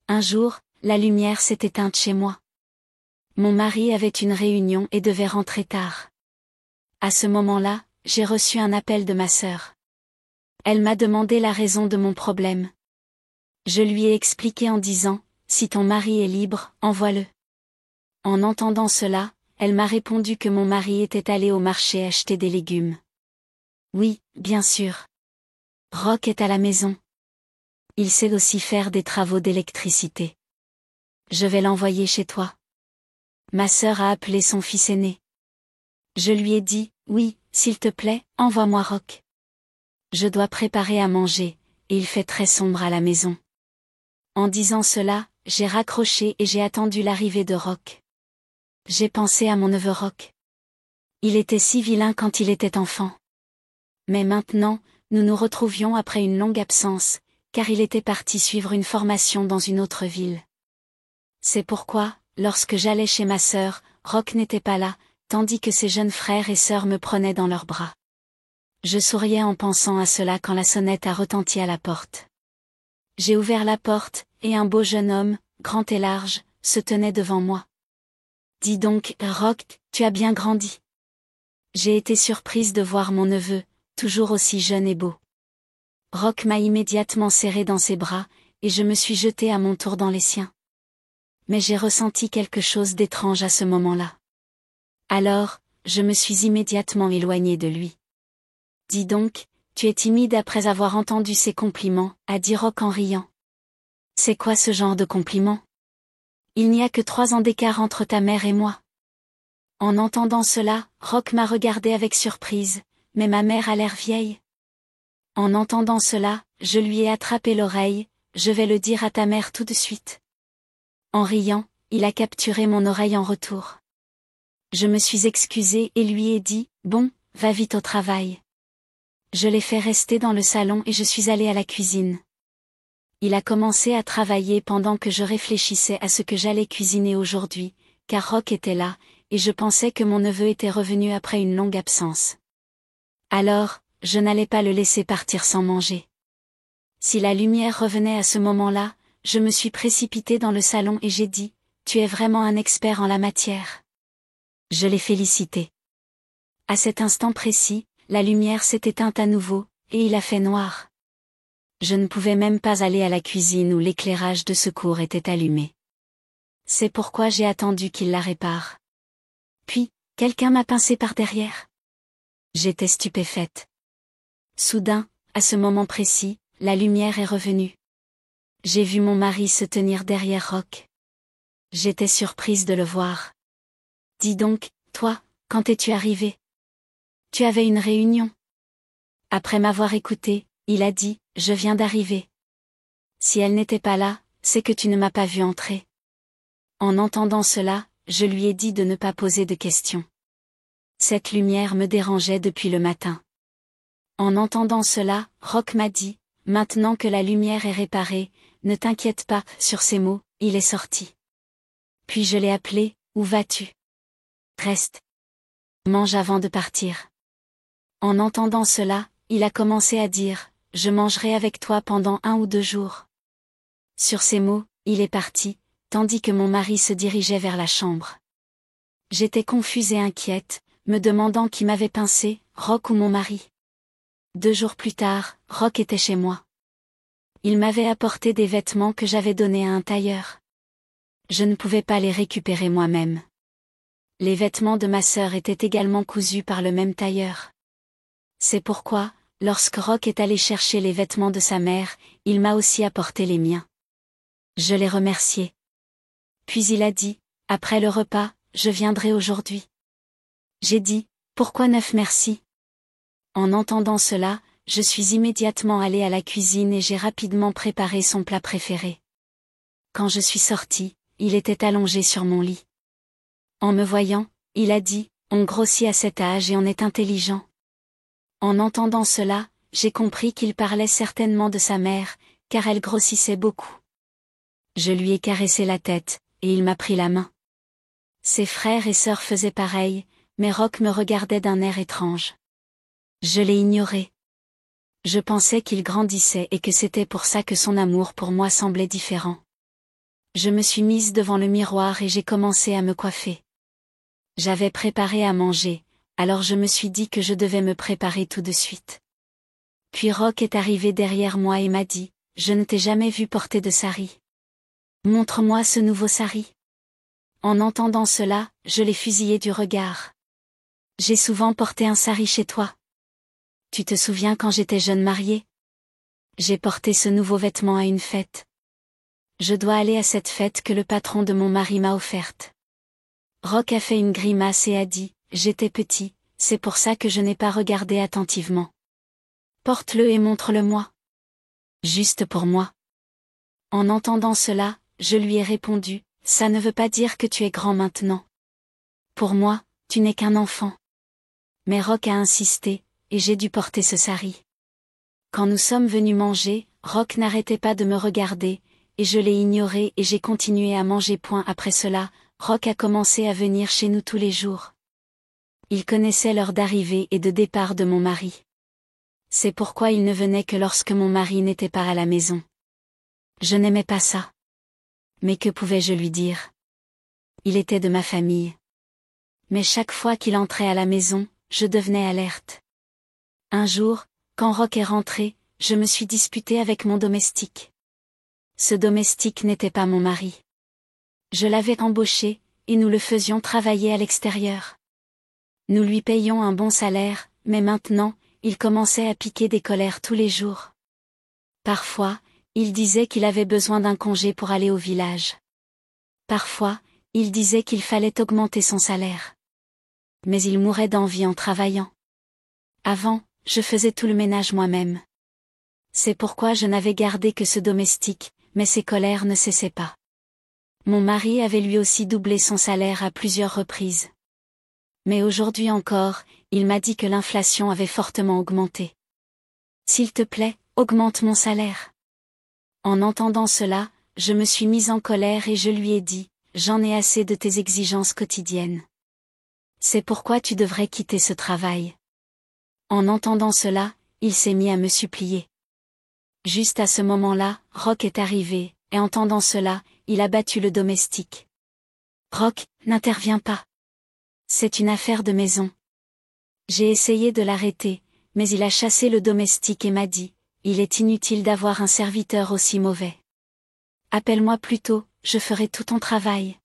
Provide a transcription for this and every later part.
Un jour, la lumière s'est éteinte chez moi. Mon mari avait une réunion et devait rentrer tard. À ce moment-là, j'ai reçu un appel de ma sœur. Elle m'a demandé la raison de mon problème. Je lui ai expliqué en disant, si ton mari est libre, envoie-le. En entendant cela, elle m'a répondu que mon mari était allé au marché acheter des légumes. Oui, bien sûr. Roch est à la maison. Il sait aussi faire des travaux d'électricité. Je vais l'envoyer chez toi. Ma sœur a appelé son fils aîné. Je lui ai dit, oui, s'il te plaît, envoie-moi Roch. Je dois préparer à manger, et il fait très sombre à la maison. En disant cela, j'ai raccroché et j'ai attendu l'arrivée de Roch. J'ai pensé à mon neveu Roch. Il était si vilain quand il était enfant. Mais maintenant, nous nous retrouvions après une longue absence, car il était parti suivre une formation dans une autre ville. C'est pourquoi, lorsque j'allais chez ma sœur, Roch n'était pas là, tandis que ses jeunes frères et sœurs me prenaient dans leurs bras. Je souriais en pensant à cela quand la sonnette a retenti à la porte. J'ai ouvert la porte, et un beau jeune homme, grand et large, se tenait devant moi. Dis donc, Roch, tu as bien grandi. J'ai été surprise de voir mon neveu, toujours aussi jeune et beau. Roch m'a immédiatement serré dans ses bras, et je me suis jetée à mon tour dans les siens. Mais j'ai ressenti quelque chose d'étrange à ce moment-là. Alors, je me suis immédiatement éloignée de lui. Dis donc, tu es timide après avoir entendu ces compliments, a dit Roch en riant. C'est quoi ce genre de compliment? Il n'y a que 3 ans d'écart entre ta mère et moi. En entendant cela, Roch m'a regardé avec surprise, mais ma mère a l'air vieille. En entendant cela, je lui ai attrapé l'oreille, je vais le dire à ta mère tout de suite. En riant, il a capturé mon oreille en retour. Je me suis excusée et lui ai dit, bon, va vite au travail. Je l'ai fait rester dans le salon et je suis allée à la cuisine. Il a commencé à travailler pendant que je réfléchissais à ce que j'allais cuisiner aujourd'hui, car Roch était là, et je pensais que mon neveu était revenu après une longue absence. Alors, je n'allais pas le laisser partir sans manger. Si la lumière revenait à ce moment-là, je me suis précipitée dans le salon et j'ai dit, tu es vraiment un expert en la matière. Je l'ai félicité. À cet instant précis, la lumière s'est éteinte à nouveau, et il a fait noir. Je ne pouvais même pas aller à la cuisine où l'éclairage de secours était allumé. C'est pourquoi j'ai attendu qu'il la répare. Puis, quelqu'un m'a pincé par derrière. J'étais stupéfaite. Soudain, à ce moment précis, la lumière est revenue. J'ai vu mon mari se tenir derrière Roch. J'étais surprise de le voir. Dis donc, toi, quand es-tu arrivé? Tu avais une réunion. Après m'avoir écouté, il a dit, je viens d'arriver. Si elle n'était pas là, c'est que tu ne m'as pas vu entrer. En entendant cela, je lui ai dit de ne pas poser de questions. Cette lumière me dérangeait depuis le matin. En entendant cela, Roch m'a dit, maintenant que la lumière est réparée, ne t'inquiète pas, sur ces mots, il est sorti. Puis je l'ai appelé, où vas-tu? Reste. Mange avant de partir. En entendant cela, il a commencé à dire, je mangerai avec toi pendant 1 ou 2 jours. Sur ces mots, il est parti, tandis que mon mari se dirigeait vers la chambre. J'étais confuse et inquiète, me demandant qui m'avait pincé, Roch ou mon mari. 2 jours plus tard, Roch était chez moi. Il m'avait apporté des vêtements que j'avais donnés à un tailleur. Je ne pouvais pas les récupérer moi-même. Les vêtements de ma sœur étaient également cousus par le même tailleur. C'est pourquoi, lorsque Roch est allé chercher les vêtements de sa mère, il m'a aussi apporté les miens. Je l'ai remercié. Puis il a dit, après le repas, je viendrai aujourd'hui. J'ai dit, pourquoi 9 merci? En entendant cela, je suis immédiatement allée à la cuisine et j'ai rapidement préparé son plat préféré. Quand je suis sortie, il était allongé sur mon lit. En me voyant, il a dit, on grossit à cet âge et on est intelligent. En entendant cela, j'ai compris qu'il parlait certainement de sa mère, car elle grossissait beaucoup. Je lui ai caressé la tête, et il m'a pris la main. Ses frères et sœurs faisaient pareil, mais Roch me regardait d'un air étrange. Je l'ai ignoré. Je pensais qu'il grandissait et que c'était pour ça que son amour pour moi semblait différent. Je me suis mise devant le miroir et j'ai commencé à me coiffer. J'avais préparé à manger, alors je me suis dit que je devais me préparer tout de suite. Puis Rock est arrivé derrière moi et m'a dit, « Je ne t'ai jamais vu porter de sari. Montre-moi ce nouveau sari. » En entendant cela, je l'ai fusillé du regard. « J'ai souvent porté un sari chez toi. Tu te souviens quand j'étais jeune mariée? J'ai porté ce nouveau vêtement à une fête. Je dois aller à cette fête que le patron de mon mari m'a offerte. » Rock a fait une grimace et a dit, « J'étais petit, c'est pour ça que je n'ai pas regardé attentivement. Porte-le et montre-le-moi. Juste pour moi. » En entendant cela, je lui ai répondu, « Ça ne veut pas dire que tu es grand maintenant. Pour moi, tu n'es qu'un enfant. » Mais Rock a insisté, et j'ai dû porter ce sari. Quand nous sommes venus manger, Rock n'arrêtait pas de me regarder, et je l'ai ignoré et j'ai continué à manger. Après cela, Rock a commencé à venir chez nous tous les jours. Il connaissait l'heure d'arrivée et de départ de mon mari. C'est pourquoi il ne venait que lorsque mon mari n'était pas à la maison. Je n'aimais pas ça. Mais que pouvais-je lui dire? Il était de ma famille. Mais chaque fois qu'il entrait à la maison, je devenais alerte. Un jour, quand Rock est rentré, je me suis disputée avec mon domestique. Ce domestique n'était pas mon mari. Je l'avais embauché, et nous le faisions travailler à l'extérieur. Nous lui payions un bon salaire, mais maintenant, il commençait à piquer des colères tous les jours. Parfois, il disait qu'il avait besoin d'un congé pour aller au village. Parfois, il disait qu'il fallait augmenter son salaire. Mais il mourait d'envie en travaillant. Avant, je faisais tout le ménage moi-même. C'est pourquoi je n'avais gardé que ce domestique, mais ses colères ne cessaient pas. Mon mari avait lui aussi doublé son salaire à plusieurs reprises. Mais aujourd'hui encore, il m'a dit que l'inflation avait fortement augmenté. « S'il te plaît, augmente mon salaire. » En entendant cela, je me suis mise en colère et je lui ai dit, « J'en ai assez de tes exigences quotidiennes. C'est pourquoi tu devrais quitter ce travail. » En entendant cela, il s'est mis à me supplier. Juste à ce moment-là, Rock est arrivé, et entendant cela, il a battu le domestique. « Rock, n'interviens pas. C'est une affaire de maison. » J'ai essayé de l'arrêter, mais il a chassé le domestique et m'a dit, « Il est inutile d'avoir un serviteur aussi mauvais. Appelle-moi plutôt, je ferai tout ton travail. »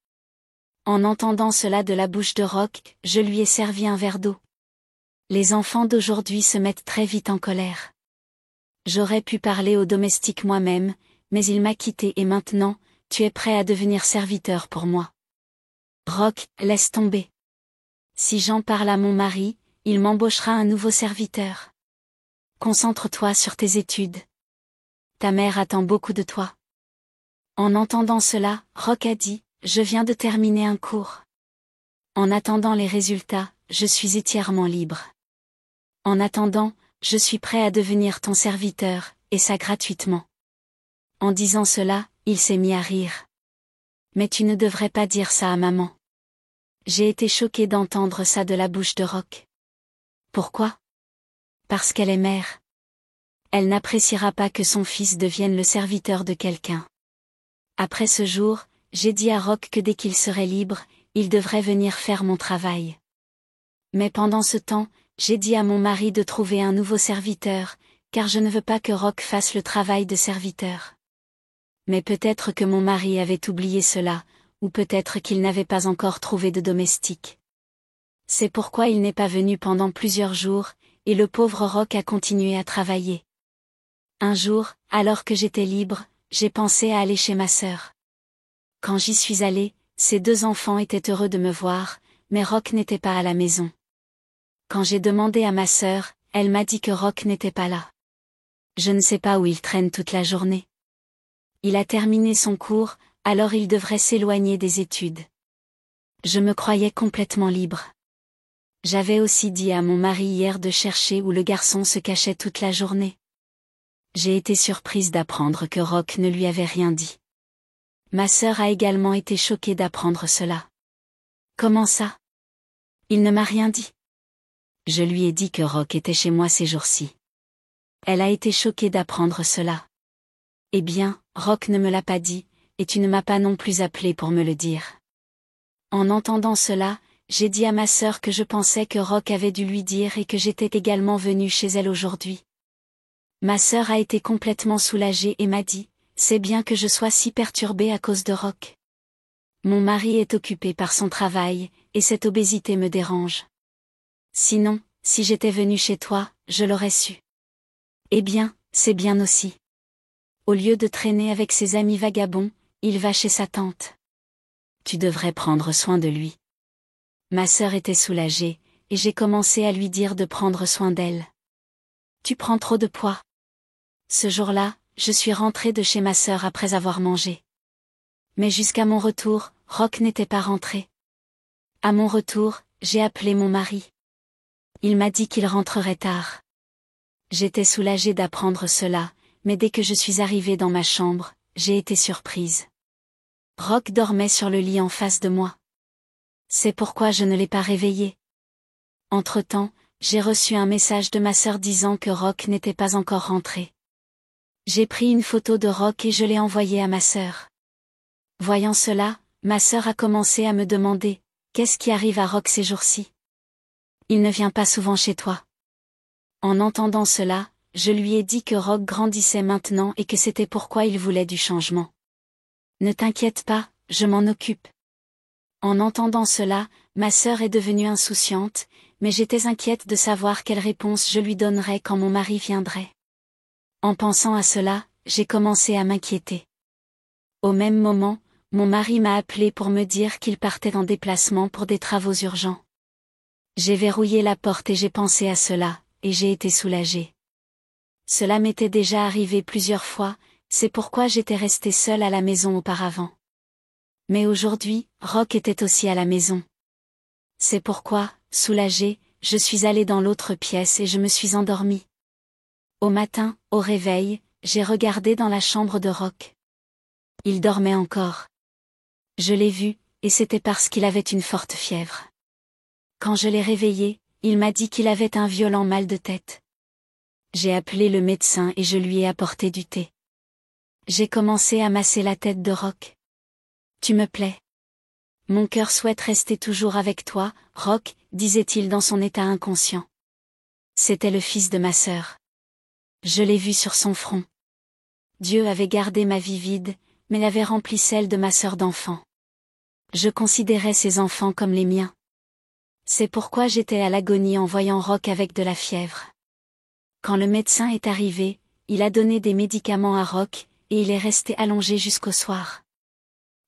En entendant cela de la bouche de Rock, je lui ai servi un verre d'eau. Les enfants d'aujourd'hui se mettent très vite en colère. J'aurais pu parler au domestique moi-même, mais il m'a quitté et maintenant, tu es prêt à devenir serviteur pour moi. Rock, laisse tomber. Si j'en parle à mon mari, il m'embauchera un nouveau serviteur. Concentre-toi sur tes études. Ta mère attend beaucoup de toi. En entendant cela, Rock a dit, je viens de terminer un cours. En attendant les résultats, je suis entièrement libre. En attendant, je suis prêt à devenir ton serviteur, et ça gratuitement. En disant cela, il s'est mis à rire. Mais tu ne devrais pas dire ça à maman. J'ai été choquée d'entendre ça de la bouche de Rock. Pourquoi? Parce qu'elle est mère. Elle n'appréciera pas que son fils devienne le serviteur de quelqu'un. Après ce jour, j'ai dit à Rock que dès qu'il serait libre, il devrait venir faire mon travail. Mais pendant ce temps, j'ai dit à mon mari de trouver un nouveau serviteur, car je ne veux pas que Rock fasse le travail de serviteur. Mais peut-être que mon mari avait oublié cela, ou peut-être qu'il n'avait pas encore trouvé de domestique. C'est pourquoi il n'est pas venu pendant plusieurs jours, et le pauvre Rock a continué à travailler. Un jour, alors que j'étais libre, j'ai pensé à aller chez ma sœur. Quand j'y suis allée, ses deux enfants étaient heureux de me voir, mais Rock n'était pas à la maison. Quand j'ai demandé à ma sœur, elle m'a dit que Rock n'était pas là. Je ne sais pas où il traîne toute la journée. Il a terminé son cours, alors il devrait s'éloigner des études. Je me croyais complètement libre. J'avais aussi dit à mon mari hier de chercher où le garçon se cachait toute la journée. J'ai été surprise d'apprendre que Rock ne lui avait rien dit. Ma sœur a également été choquée d'apprendre cela. Comment ça? Il ne m'a rien dit. Je lui ai dit que Rock était chez moi ces jours-ci. Elle a été choquée d'apprendre cela. Eh bien, Rock ne me l'a pas dit, et tu ne m'as pas non plus appelé pour me le dire. En entendant cela, j'ai dit à ma sœur que je pensais que Roch avait dû lui dire et que j'étais également venue chez elle aujourd'hui. Ma sœur a été complètement soulagée et m'a dit, c'est bien que je sois si perturbée à cause de Roch. Mon mari est occupé par son travail, et cette obésité me dérange. Sinon, si j'étais venue chez toi, je l'aurais su. Eh bien, c'est bien aussi. Au lieu de traîner avec ses amis vagabonds, il va chez sa tante. Tu devrais prendre soin de lui. Ma sœur était soulagée, et j'ai commencé à lui dire de prendre soin d'elle. Tu prends trop de poids. Ce jour-là, je suis rentrée de chez ma sœur après avoir mangé. Mais jusqu'à mon retour, Roch n'était pas rentré. À mon retour, j'ai appelé mon mari. Il m'a dit qu'il rentrerait tard. J'étais soulagée d'apprendre cela, mais dès que je suis arrivée dans ma chambre, j'ai été surprise. Roch dormait sur le lit en face de moi. C'est pourquoi je ne l'ai pas réveillé. Entre-temps, j'ai reçu un message de ma sœur disant que Roch n'était pas encore rentré. J'ai pris une photo de Roch et je l'ai envoyée à ma sœur. Voyant cela, ma sœur a commencé à me demander, qu'est-ce qui arrive à Roch ces jours-ci? Il ne vient pas souvent chez toi. En entendant cela, je lui ai dit que Roch grandissait maintenant et que c'était pourquoi il voulait du changement. Ne t'inquiète pas, je m'en occupe. En entendant cela, ma sœur est devenue insouciante, mais j'étais inquiète de savoir quelle réponse je lui donnerais quand mon mari viendrait. En pensant à cela, j'ai commencé à m'inquiéter. Au même moment, mon mari m'a appelé pour me dire qu'il partait en déplacement pour des travaux urgents. J'ai verrouillé la porte et j'ai pensé à cela, et j'ai été soulagée. Cela m'était déjà arrivé plusieurs fois, c'est pourquoi j'étais restée seule à la maison auparavant. Mais aujourd'hui, Roch était aussi à la maison. C'est pourquoi, soulagée, je suis allée dans l'autre pièce et je me suis endormie. Au matin, au réveil, j'ai regardé dans la chambre de Roch. Il dormait encore. Je l'ai vu, et c'était parce qu'il avait une forte fièvre. Quand je l'ai réveillé, il m'a dit qu'il avait un violent mal de tête. J'ai appelé le médecin et je lui ai apporté du thé. J'ai commencé à masser la tête de Roch. Tu me plais. Mon cœur souhaite rester toujours avec toi, Roch, disait-il dans son état inconscient. C'était le fils de ma sœur. Je l'ai vu sur son front. Dieu avait gardé ma vie vide, mais avait rempli celle de ma sœur d'enfant. Je considérais ses enfants comme les miens. C'est pourquoi j'étais à l'agonie en voyant Roch avec de la fièvre. Quand le médecin est arrivé, il a donné des médicaments à Roch, et il est resté allongé jusqu'au soir.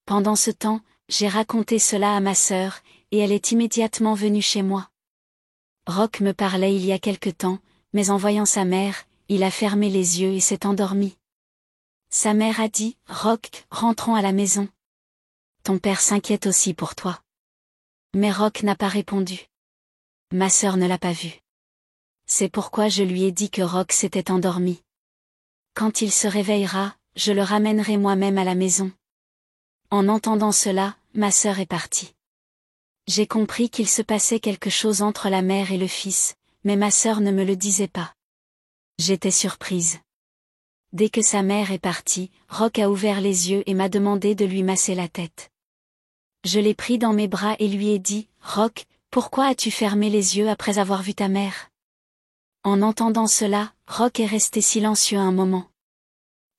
Pendant ce temps, j'ai raconté cela à ma sœur, et elle est immédiatement venue chez moi. Roch me parlait il y a quelque temps, mais en voyant sa mère, il a fermé les yeux et s'est endormi. Sa mère a dit, « Roch, rentrons à la maison. Ton père s'inquiète aussi pour toi. » Mais Roch n'a pas répondu. Ma sœur ne l'a pas vu. C'est pourquoi je lui ai dit que Roch s'était endormi. Quand il se réveillera, je le ramènerai moi-même à la maison. En entendant cela, ma sœur est partie. J'ai compris qu'il se passait quelque chose entre la mère et le fils, mais ma sœur ne me le disait pas. J'étais surprise. Dès que sa mère est partie, Roch a ouvert les yeux et m'a demandé de lui masser la tête. Je l'ai pris dans mes bras et lui ai dit, « Roch, pourquoi as-tu fermé les yeux après avoir vu ta mère ?» En entendant cela, Roch est resté silencieux un moment.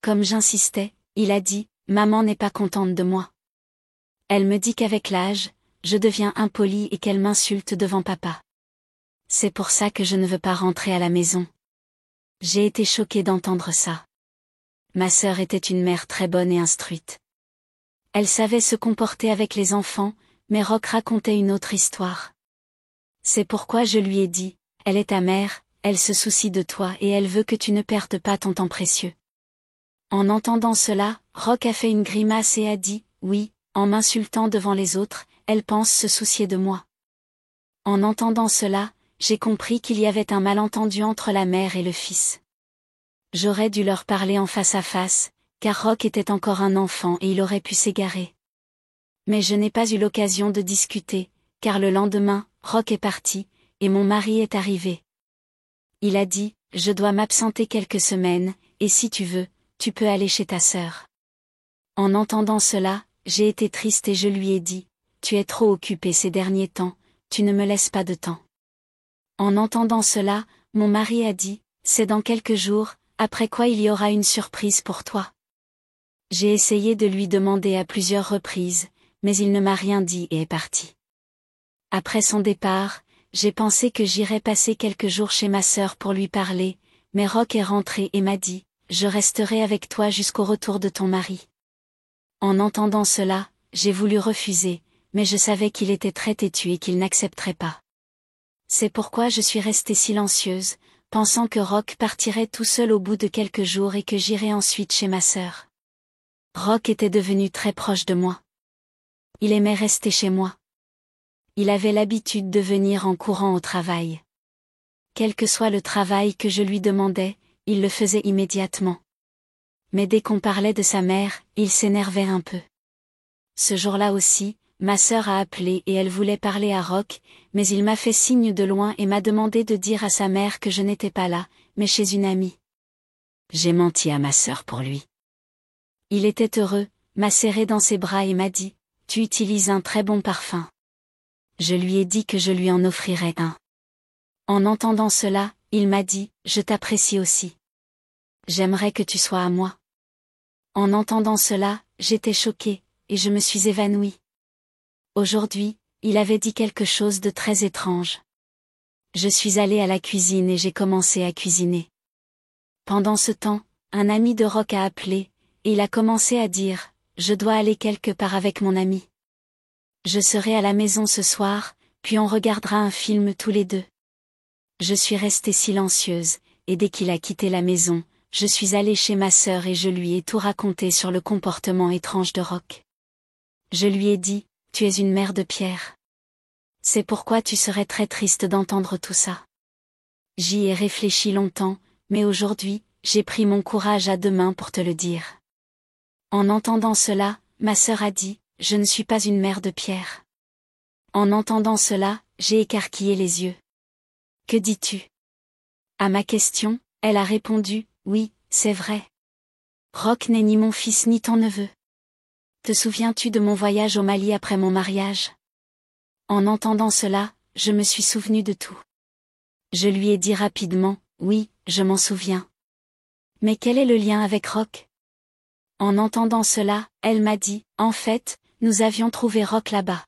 Comme j'insistais, il a dit, « Maman n'est pas contente de moi. Elle me dit qu'avec l'âge, je deviens impoli et qu'elle m'insulte devant papa. C'est pour ça que je ne veux pas rentrer à la maison. » J'ai été choquée d'entendre ça. Ma sœur était une mère très bonne et instruite. Elle savait se comporter avec les enfants, mais Roch racontait une autre histoire. C'est pourquoi je lui ai dit, « Elle est ta mère, elle se soucie de toi et elle veut que tu ne perdes pas ton temps précieux. » En entendant cela, Roch a fait une grimace et a dit, « Oui, en m'insultant devant les autres, elle pense se soucier de moi. » En entendant cela, j'ai compris qu'il y avait un malentendu entre la mère et le fils. J'aurais dû leur parler en face à face, car Roch était encore un enfant et il aurait pu s'égarer. Mais je n'ai pas eu l'occasion de discuter, car le lendemain, Roch est parti, et mon mari est arrivé. Il a dit, « Je dois m'absenter quelques semaines, et si tu veux, tu peux aller chez ta sœur. » En entendant cela, j'ai été triste et je lui ai dit, tu es trop occupé ces derniers temps, tu ne me laisses pas de temps. En entendant cela, mon mari a dit, c'est dans quelques jours, après quoi il y aura une surprise pour toi. J'ai essayé de lui demander à plusieurs reprises, mais il ne m'a rien dit et est parti. Après son départ, j'ai pensé que j'irais passer quelques jours chez ma sœur pour lui parler, mais Roch est rentré et m'a dit, je resterai avec toi jusqu'au retour de ton mari. En entendant cela, j'ai voulu refuser, mais je savais qu'il était très têtu et qu'il n'accepterait pas. C'est pourquoi je suis restée silencieuse, pensant que Roch partirait tout seul au bout de quelques jours et que j'irais ensuite chez ma sœur. Roch était devenu très proche de moi. Il aimait rester chez moi. Il avait l'habitude de venir en courant au travail. Quel que soit le travail que je lui demandais, il le faisait immédiatement. Mais dès qu'on parlait de sa mère, il s'énervait un peu. Ce jour-là aussi, ma sœur a appelé et elle voulait parler à Roch, mais il m'a fait signe de loin et m'a demandé de dire à sa mère que je n'étais pas là, mais chez une amie. J'ai menti à ma sœur pour lui. Il était heureux, m'a serré dans ses bras et m'a dit, tu utilises un très bon parfum. Je lui ai dit que je lui en offrirais un. En entendant cela, il m'a dit, je t'apprécie aussi. J'aimerais que tu sois à moi. En entendant cela, j'étais choquée, et je me suis évanouie. Aujourd'hui, il avait dit quelque chose de très étrange. Je suis allée à la cuisine et j'ai commencé à cuisiner. Pendant ce temps, un ami de Roch a appelé, et il a commencé à dire, je dois aller quelque part avec mon ami. Je serai à la maison ce soir, puis on regardera un film tous les deux. Je suis restée silencieuse, et dès qu'il a quitté la maison, je suis allée chez ma sœur et je lui ai tout raconté sur le comportement étrange de Roch. Je lui ai dit, tu es une mère de pierre. C'est pourquoi tu serais très triste d'entendre tout ça. J'y ai réfléchi longtemps, mais aujourd'hui, j'ai pris mon courage à deux mains pour te le dire. En entendant cela, ma sœur a dit, je ne suis pas une mère de pierre. En entendant cela, j'ai écarquillé les yeux. Que dis-tu? À ma question, elle a répondu, oui, c'est vrai. Roch n'est ni mon fils ni ton neveu. Te souviens-tu de mon voyage au Mali après mon mariage? En entendant cela, je me suis souvenu de tout. Je lui ai dit rapidement, oui, je m'en souviens. Mais quel est le lien avec Roch? En entendant cela, elle m'a dit, en fait, nous avions trouvé Roch là-bas.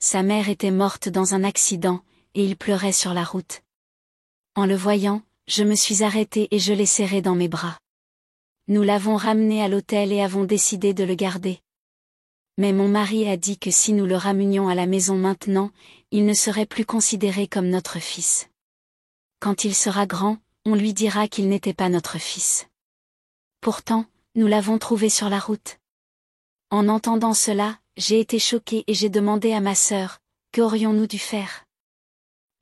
Sa mère était morte dans un accident, et il pleurait sur la route. En le voyant, je me suis arrêtée et je l'ai serré dans mes bras. Nous l'avons ramené à l'hôtel et avons décidé de le garder. Mais mon mari a dit que si nous le ramenions à la maison maintenant, il ne serait plus considéré comme notre fils. Quand il sera grand, on lui dira qu'il n'était pas notre fils. Pourtant, nous l'avons trouvé sur la route. En entendant cela, j'ai été choquée et j'ai demandé à ma sœur, qu'aurions-nous dû faire?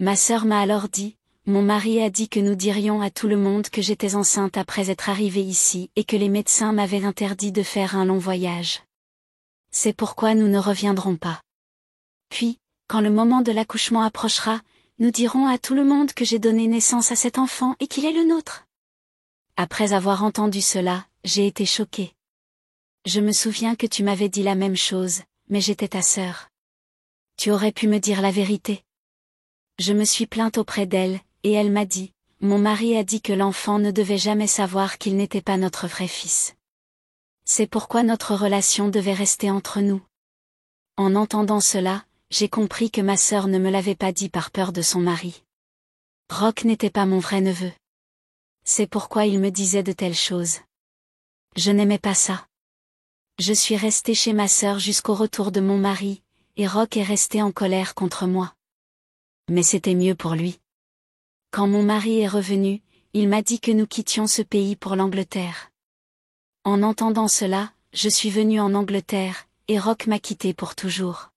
Ma sœur m'a alors dit, mon mari a dit que nous dirions à tout le monde que j'étais enceinte après être arrivée ici et que les médecins m'avaient interdit de faire un long voyage. C'est pourquoi nous ne reviendrons pas. Puis, quand le moment de l'accouchement approchera, nous dirons à tout le monde que j'ai donné naissance à cet enfant et qu'il est le nôtre. Après avoir entendu cela, j'ai été choquée. Je me souviens que tu m'avais dit la même chose, mais j'étais ta sœur. Tu aurais pu me dire la vérité. Je me suis plainte auprès d'elle, et elle m'a dit, mon mari a dit que l'enfant ne devait jamais savoir qu'il n'était pas notre vrai fils. C'est pourquoi notre relation devait rester entre nous. En entendant cela, j'ai compris que ma sœur ne me l'avait pas dit par peur de son mari. Roch n'était pas mon vrai neveu. C'est pourquoi il me disait de telles choses. Je n'aimais pas ça. Je suis restée chez ma sœur jusqu'au retour de mon mari, et Roch est resté en colère contre moi. Mais c'était mieux pour lui. Quand mon mari est revenu, il m'a dit que nous quittions ce pays pour l'Angleterre. En entendant cela, je suis venue en Angleterre, et Roch m'a quittée pour toujours.